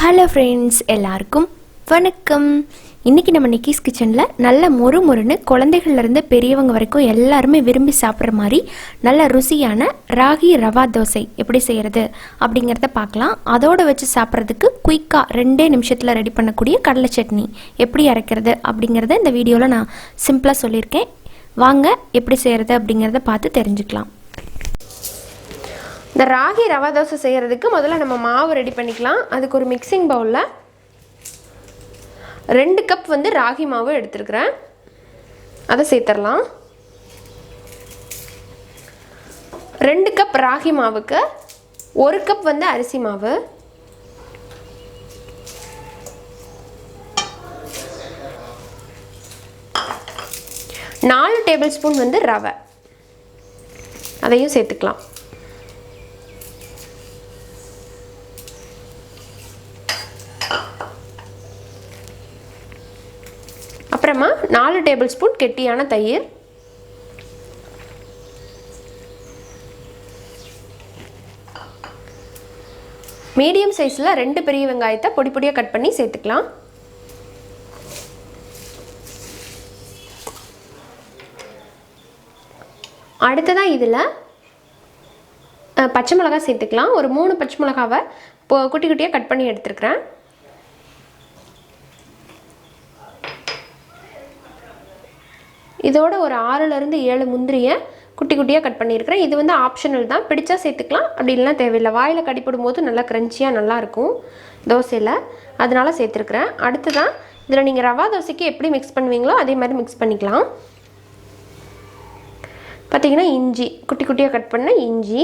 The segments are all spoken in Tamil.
ஹலோ ஃப்ரெண்ட்ஸ், எல்லாருக்கும் வணக்கம். இன்றைக்கி நம்ம நிக்கிஸ் கிச்சனில் நல்ல மொறுன்னு குழந்தைகள்லேருந்து பெரியவங்க வரைக்கும் எல்லாருமே விரும்பி சாப்பிட்ற மாதிரி நல்ல ருசியான ராகி ரவா தோசை எப்படி செய்கிறது அப்படிங்கிறத பார்க்கலாம். அதோடு வச்சு சாப்பிட்றதுக்கு குயிக்காக 2 நிமிஷத்தில் ரெடி பண்ணக்கூடிய கடலை சட்னி எப்படி அரைக்கிறது அப்படிங்கிறத இந்த வீடியோவில் நான் சிம்பிளாக சொல்லியிருக்கேன். வாங்க எப்படி செய்கிறது அப்படிங்கிறத பார்த்து தெரிஞ்சுக்கலாம். இந்த ராகி ரவா தோசை செய்கிறதுக்கு முதல்ல நம்ம மாவு ரெடி பண்ணிக்கலாம். அதுக்கு ஒரு மிக்சிங் பவுலில் 2 கப் ராகி மாவு எடுத்துருக்கிறேன். அதை சேர்த்துடலாம். 2 கப் ராகி மாவுக்கு 1 கப் அரிசி மாவு, 4 டேபிள் ஸ்பூன் ரவை, அதையும் சேர்த்துக்கலாம். அப்புறமா 4 டேபிள் ஸ்பூன் கெட்டியான தயிர், மீடியம் சைஸில் 2 பெரிய வெங்காயத்தை பொடி பொடியாக கட் பண்ணி சேர்த்துக்கலாம். அடுத்ததாக இதில் பச்சை மிளகாய் சேர்த்துக்கலாம். ஒரு 3 பச்சை மிளகாவை குட்டி குட்டியாக கட் பண்ணி எடுத்துருக்கிறேன். இதோட ஒரு 6லேருந்து 7 முந்திரியை குட்டி குட்டியாக கட் பண்ணியிருக்கிறேன். இது ஆப்ஷனல் தான், பிடிச்சா சேர்த்துக்கலாம், அப்படி இல்லைனா தேவையில்லை. வாயில் கடிப்படும் போது நல்லா க்ரன்ச்சியாக நல்லாயிருக்கும் தோசையில், அதனால் சேர்த்துருக்குறேன். அடுத்ததான் இதில் நீங்கள் ரவா தோசைக்கு எப்படி மிக்ஸ் பண்ணுவீங்களோ அதே மாதிரி மிக்ஸ் பண்ணிக்கலாம். பார்த்திங்கன்னா இஞ்சி குட்டி குட்டியாக கட் பண்ண இஞ்சி,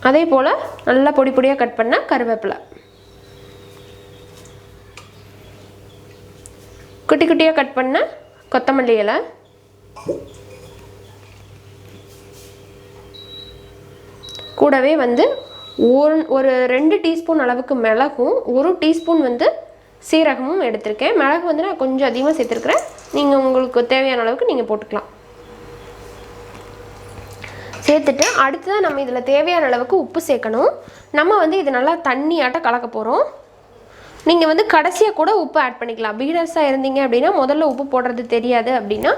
அதே போல் நல்லா பொடி பொடியாக கட் பண்ண கருவேப்பிலை, குட்டி குட்டியாக கட் பண்ண கொத்தமல்லி இலை, கூடவே ஒரு 2 டீஸ்பூன் அளவுக்கு மிளகும் 1 டீஸ்பூன் சீரகமும் எடுத்திருக்கேன். மிளகு நான் கொஞ்சம் அதிகமாக சேர்த்துருக்குறேன். நீங்கள் உங்களுக்கு தேவையான அளவுக்கு நீங்கள் போட்டுக்கலாம். சேர்த்துட்டு அடுத்ததான் நம்ம இதில் தேவையான அளவுக்கு உப்பு சேர்க்கணும். நம்ம இது நல்லா தண்ணியாட்ட கலக்க போகிறோம். நீங்கள் கடைசியாக கூட உப்பு ஆட் பண்ணிக்கலாம். பிகினர்ஸாக இருந்தீங்க அப்படின்னா முதல்ல உப்பு போடுறது தெரியாது அப்படின்னா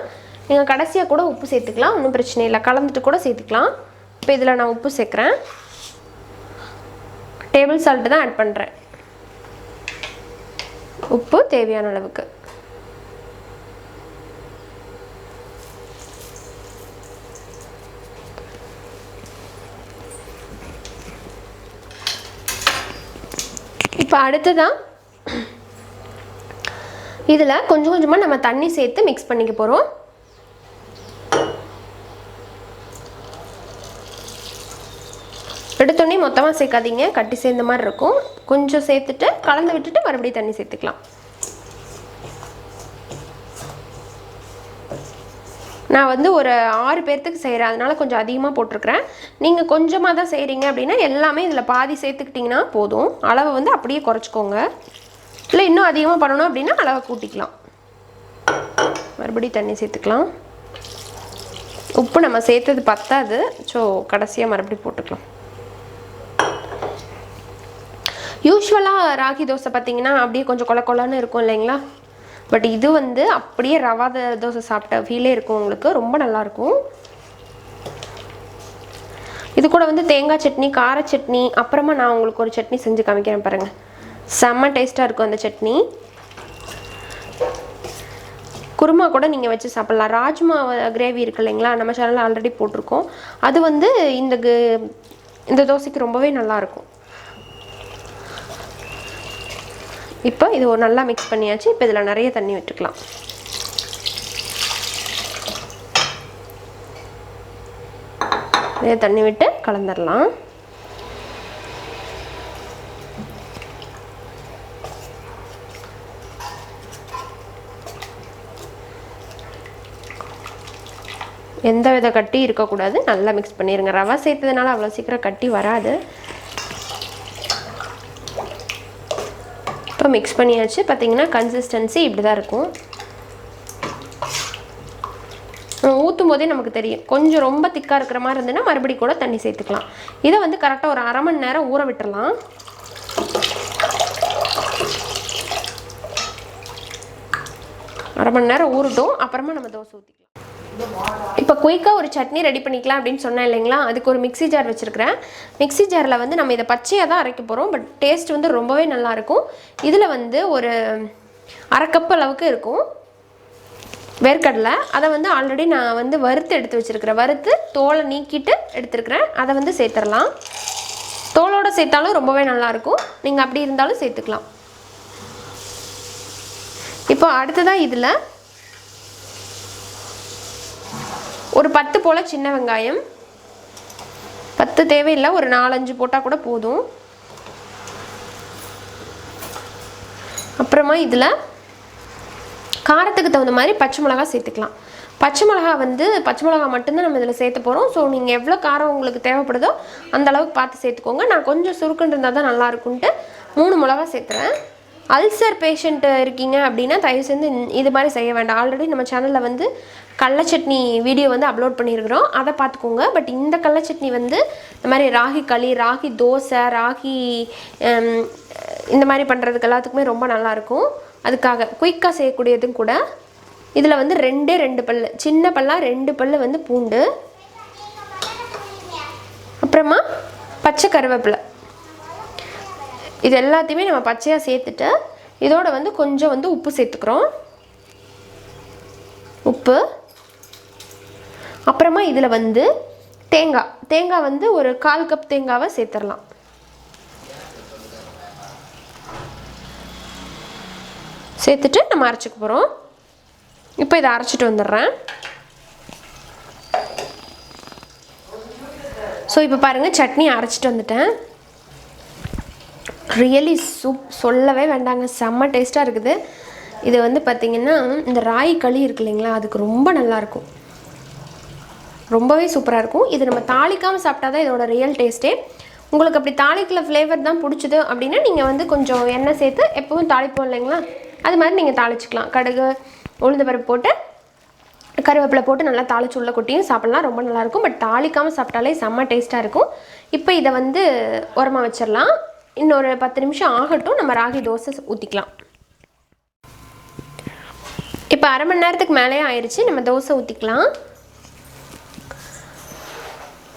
நீங்கள் கடைசியாக கூட உப்பு சேர்த்துக்கலாம், ஒன்றும் பிரச்சனை இல்லை. கலந்துட்டு கூட சேர்த்துக்கலாம். இப்போ இதில் நான் உப்பு சேர்க்குறேன். டேபிள் சால்ட்டு தான் ஆட் பண்ணுறேன். உப்பு தேவையான அளவுக்கு. இப்போ அடுத்ததான் இதில் கொஞ்சம் கொஞ்சமாக நம்ம தண்ணி சேர்த்து மிக்ஸ் பண்ணிக்க போகிறோம். எடுத்தோடனே மொத்தமாக சேர்க்காதீங்க, கட்டி சேர்ந்த மாதிரி இருக்கும். கொஞ்சம் சேர்த்துட்டு கலந்து விட்டுட்டு மறுபடியும் தண்ணி சேர்த்துக்கலாம். நான் ஒரு 6 பேர்த்துக்கு செய்கிறேன், அதனால் கொஞ்சம் அதிகமாக போட்டிருக்கிறேன். நீங்கள் கொஞ்சமாக தான் செய்கிறீங்க அப்படின்னா எல்லாமே இதில் பாதி சேர்த்துக்கிட்டிங்கன்னா போதும். அளவை அப்படியே குறைச்சிக்கோங்க. இல்லை இன்னும் அதிகமாக பண்ணணும் அப்படின்னா அளவை கூட்டிக்கலாம். மறுபடியும் தண்ணி சேர்த்துக்கலாம். உப்பு நம்ம சேர்த்தது பத்தாது, ஸோ கடைசியாக மறுபடியும் போட்டுக்கலாம். யூஸ்வலாக ராகி தோசை பார்த்திங்கன்னா அப்படியே கொஞ்சம் கொல கொலன்னு இருக்கும் இல்லைங்களா? பட் இது அப்படியே ரவா தோசை சாப்பிட்ட ஃபீலே இருக்கும் உங்களுக்கு. ரொம்ப நல்லாயிருக்கும். இது கூட தேங்காய் சட்னி, கார சட்னி, அப்புறமா நான் உங்களுக்கு ஒரு சட்னி செஞ்சு காமிக்கிறேன் பாருங்கள். செம்ம டேஸ்ட்டாக இருக்கும் அந்த சட்னி. குருமா கூட நீங்கள் வச்சு சாப்பிட்லாம். ராஜ்மா கிரேவி இருக்குது இல்லைங்களா, நம்ம சேனலில் ஆல்ரெடி போட்டிருக்கோம். அது இந்த தோசைக்கு ரொம்பவே நல்லாயிருக்கும். இப்போ இது நல்லா மிக்ஸ் பண்ணியாச்சு. இப்போ இதில் நிறைய தண்ணி விட்டுக்கலாம். நிறைய தண்ணி விட்டு கலந்துடலாம். எந்த வித கட்டி இருக்கக்கூடாது. நல்லா மிக்ஸ் பண்ணிடுங்க. ரவை சேர்த்ததுனால அவ்வளோ சீக்கிரம் கட்டி வராது. இப்போ மிக்ஸ் பண்ணியாச்சு. பார்த்திங்கன்னா கன்சிஸ்டன்சி இப்படி தான் இருக்கும். ஊற்றும் போதே நமக்கு தெரியும். கொஞ்சம் ரொம்ப திக்காக இருக்கிற மாதிரி இருந்ததுன்னா மறுபடியும் கூட தண்ணி சேர்த்துக்கலாம். இதை கரெக்டாக ஒரு அரை மணி நேரம் ஊற விட்டுடலாம். அரை மணி நேரம் ஊறட்டும், அப்புறமா நம்ம தோசை ஊற்றிக்கலாம். இப்போ குயிக்காக ஒரு சட்னி ரெடி பண்ணிக்கலாம் அப்படின்னு சொன்னேன் இல்லைங்களா, அதுக்கு ஒரு மிக்ஸி ஜார் வச்சுருக்கிறேன். மிக்ஸி ஜாரில் வந்து நம்ம இதை பச்சையாக தான் அரைக்க போகிறோம், பட் டேஸ்ட் வந்து ரொம்பவே நல்லாயிருக்கும். இதில் வந்து ஒரு அரை கப் அளவுக்கு இருக்கும் வேர்க்கடலை. அதை வந்து ஆல்ரெடி நான் வந்து வறுத்து எடுத்து வச்சுருக்கிறேன். வறுத்து தோலை நீக்கிட்டு எடுத்துருக்கிறேன். அதை வந்து சேர்த்துடலாம். தோலோடு சேர்த்தாலும் ரொம்பவே நல்லாயிருக்கும், நீங்கள் அப்படி இருந்தாலும் சேர்த்துக்கலாம். இப்போ அடுத்ததாக இதில் ஒரு 10 போல் சின்ன வெங்காயம், 10 தேவையில்லை, ஒரு 4-5 போட்டால் கூட போதும். அப்புறமா இதில் காரத்துக்கு தகுந்த மாதிரி பச்சை மிளகா சேர்த்துக்கலாம். பச்சை மிளகா வந்து பச்சை மிளகா மட்டும்தான் நம்ம இதில் சேர்த்து போகிறோம். ஸோ நீங்கள் எவ்வளோ காரம் உங்களுக்கு தேவைப்படுதோ அந்த அளவுக்கு பார்த்து சேர்த்துக்கோங்க. நான் கொஞ்சம் சுருக்குன்னு இருந்தால் தான் நல்லாயிருக்குன்ட்டு 3 மிளகா சேர்த்துறேன். அல்சர் பேஷண்ட்டு இருக்கீங்க அப்படின்னா தயவு செஞ்சு இது மாதிரி செய்ய வேண்டாம். ஆல்ரெடி நம்ம சேனலில் வந்து கடலை சட்னி வீடியோ வந்து அப்லோட் பண்ணியிருக்கிறோம், அதை பார்த்துக்கோங்க. பட் இந்த கடலை சட்னி வந்து இந்த மாதிரி ராகி களி, ராகி தோசை, ராகி இந்த மாதிரி பண்ணுறதுக்கு எல்லாத்துக்குமே ரொம்ப நல்லாயிருக்கும். அதுக்காக குயிக்காக செய்யக்கூடியதும் கூட. இதில் வந்து 2 பல், சின்ன பல்லாக 2 பல் வந்து பூண்டு, அப்புறமா பச்சை கருவேப்பிலை. இது எல்லாத்தையுமே நம்ம பச்சையாக சேர்த்துட்டு இதோட வந்து கொஞ்சம் வந்து உப்பு சேர்த்துக்கிறோம். உப்பு. அப்புறமா இதில் வந்து தேங்காய் வந்து ஒரு 1/4 கப் தேங்காவை சேர்த்துடலாம். சேர்த்துட்டு நம்ம அரைச்சிக்க போகிறோம். இப்போ இதை அரைச்சிட்டு வந்துடுறேன். ஸோ இப்போ பாருங்கள், சட்னி அரைச்சிட்டு வந்துட்டேன். ரியலி சொல்லவே வேண்டாங்க, செம்ம டேஸ்ட்டாக இருக்குது. இது வந்து பார்த்திங்கன்னா இந்த ராகி களி இருக்கு இல்லைங்களா, அதுக்கு ரொம்ப நல்லாயிருக்கும், ரொம்பவே சூப்பராக இருக்கும். இது நம்ம தாளிக்காமல் சாப்பிட்டா தான் இதோட ரியல் டேஸ்ட்டே. உங்களுக்கு அப்படி தாளிக்கல ஃப்ளேவர் தான் பிடிச்சிது அப்படின்னா நீங்கள் வந்து கொஞ்சம் எண்ணெய் சேர்த்து எப்பவும் தாளிப்போம் இல்லைங்களா, அது மாதிரி நீங்கள் தாளிச்சிக்கலாம். கடுகு, உளுந்து பருப்பு போட்டு கருவேப்பிலை போட்டு நல்லா தாளிச்சு உள்ள கொட்டியும் சாப்பிட்லாம், ரொம்ப நல்லாயிருக்கும். பட் தாளிக்காமல் சாப்பிட்டாலே செம்ம டேஸ்ட்டாக இருக்கும். இப்போ இதை வந்து உரமாக வச்சிடலாம். இன்னொரு 10 நிமிஷம் ஆகட்டும், நம்ம ராகி தோசை ஊற்றிக்கலாம். இப்போ அரை மணி நேரத்துக்கு மேலே ஆயிடுச்சு, நம்ம தோசை ஊற்றிக்கலாம்.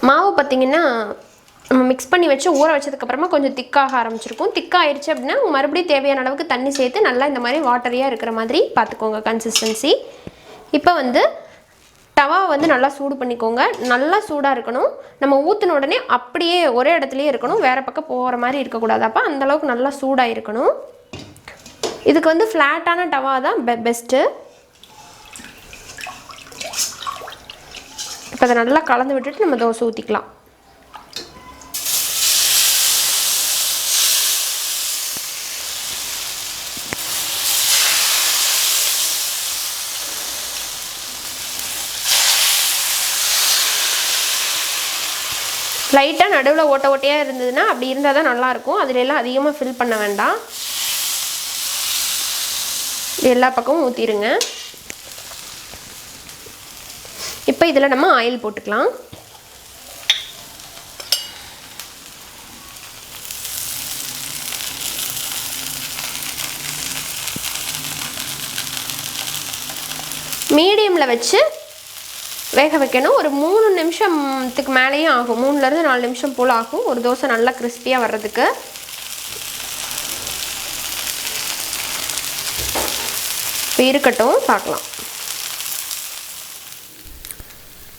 மாவு பார்த்திங்கன்னா நம்ம மிக்ஸ் பண்ணி வச்சு ஊற வச்சதுக்கப்புறமா கொஞ்சம் திக்காக ஆரம்பிச்சிருக்கும். திக்காகிடுச்சு அப்படின்னா மறுபடியும் தேவையான அளவுக்கு தண்ணி சேர்த்து நல்லா இந்த மாதிரி வாட்டரியாக இருக்கிற மாதிரி பார்த்துக்கோங்க கன்சிஸ்டன்சி. இப்போ வந்து தவாவை வந்து நல்லா சூடு பண்ணிக்கோங்க. நல்லா சூடாக இருக்கணும். நம்ம ஊற்றின உடனே அப்படியே ஒரே இடத்துலையே இருக்கணும், வேறு பக்கம் போகிற மாதிரி இருக்கக்கூடாது. அப்போ அந்தளவுக்கு நல்லா சூடாக இருக்கணும். இதுக்கு வந்து ஃப்ளாட்டான டவா தான் பெஸ்ட்டு. இப்போ அதை நல்லா கலந்து விட்டுட்டு நம்ம தோசை ஊற்றிக்கலாம். லைட்டாக நடுவில் ஓட்டையாக இருந்ததுன்னா அப்படி இருந்தால் தான் நல்லாயிருக்கும். அதிலெல்லாம் அதிகமாக ஃபில் பண்ண வேண்டாம். எல்லா பக்கமும் ஊற்றிடுங்க. இப்போ இதில் நம்ம ஆயில் போட்டுக்கலாம். மீடியமில் வச்சு வேக வைக்கணும். ஒரு 3 நிமிஷத்துக்கு மேலேயும் ஆகும், 3லேருந்து 4 நிமிஷம் போல் ஆகும் ஒரு தோசை நல்லா கிறிஸ்பியாக வர்றதுக்கு. இப்போ இருக்கட்டும், பார்க்கலாம்.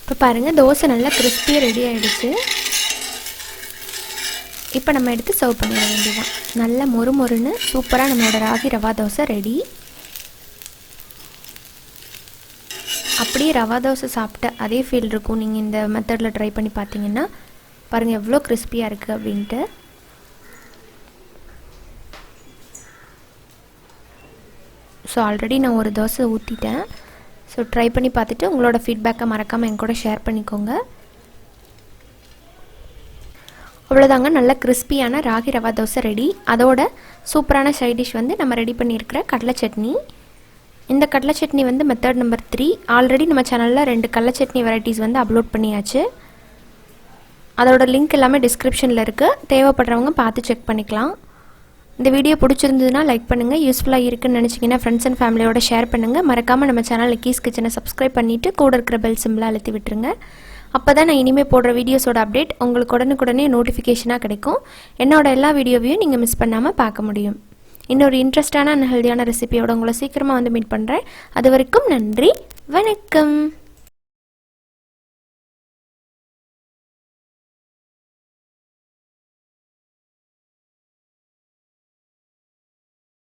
இப்போ பாருங்கள், தோசை நல்லா கிறிஸ்பியாக ரெடி ஆகிடுச்சு. இப்போ நம்ம எடுத்து சர்வ் பண்ணிட வேண்டியதான். நல்லா மொறுமொறுன்னு சூப்பராக நம்மளோட ராகி ரவா தோசை ரெடி. அப்படியே ரவா தோசை சாப்பிட்ட அதே ஃபீல் இருக்கும் நீங்கள் இந்த மெத்தடில் ட்ரை பண்ணி பார்த்தீங்கன்னா. பாருங்கள் எவ்வளோ கிறிஸ்பியாக இருக்குது அப்படின்ட்டு. ஸோ ஆல்ரெடி நான் ஒரு தோசை ஊற்றிட்டேன். ஸோ ட்ரை பண்ணி பார்த்துட்டு உங்களோட ஃபீட்பேக்கை மறக்காமல் என் கூட ஷேர் பண்ணிக்கோங்க. அவ்வளோதாங்க, நல்ல கிறிஸ்பியான ராகி ரவா தோசை ரெடி. அதோட சூப்பரான சைட் டிஷ் வந்து நம்ம ரெடி பண்ணியிருக்கிற கடலை சட்னி. இந்த கடலை சட்னி வந்து மெத்தட் நம்பர் 3. ஆல்ரெடி நம்ம சேனலில் 2 கடலை சட்னி வெரைட்டிஸ் வந்து அப்லோட் பண்ணியாச்சு. அதோட லிங்க் எல்லாமே டிஸ்கிரிப்ஷனில் இருக்குது, தேவைப்படுறவங்க பார்த்து செக் பண்ணிக்கலாம். இந்த வீடியோ பிடிச்சிருந்ததுன்னா லைக் பண்ணுங்கள், யூஸ்ஃபுல்லாக இருக்குன்னு நினச்சிங்கன்னா ஃப்ரெண்ட்ஸ் அண்ட் ஃபேமிலியோட ஷேர் பண்ணுங்கள். மறக்காமல் நம்ம சேனல் நிக்கிஸ் கிச்சனை சப்ஸ்கிரைப் பண்ணிவிட்டு கூட இருக்கிற பெல் சிம்பிளை அழுத்தி விட்டுருங்க. அப்போ தான் நான் இனிமேல் போடுற வீடியோஸோட அப்டேட் உங்களுக்கு உடனுக்குடனே நோட்டிஃபிகேஷனாக கிடைக்கும். என்னோட எல்லா வீடியோவையும் நீங்கள் மிஸ் பண்ணாமல் பார்க்க முடியும். இன்னொரு இன்ட்ரெஸ்டான அண்ட் ஹெல்தியான ரெசிபியோட உங்களை சீக்கிரமாக வந்து மீட் பண்ணுறேன். அது வரைக்கும் நன்றி, வணக்கம்.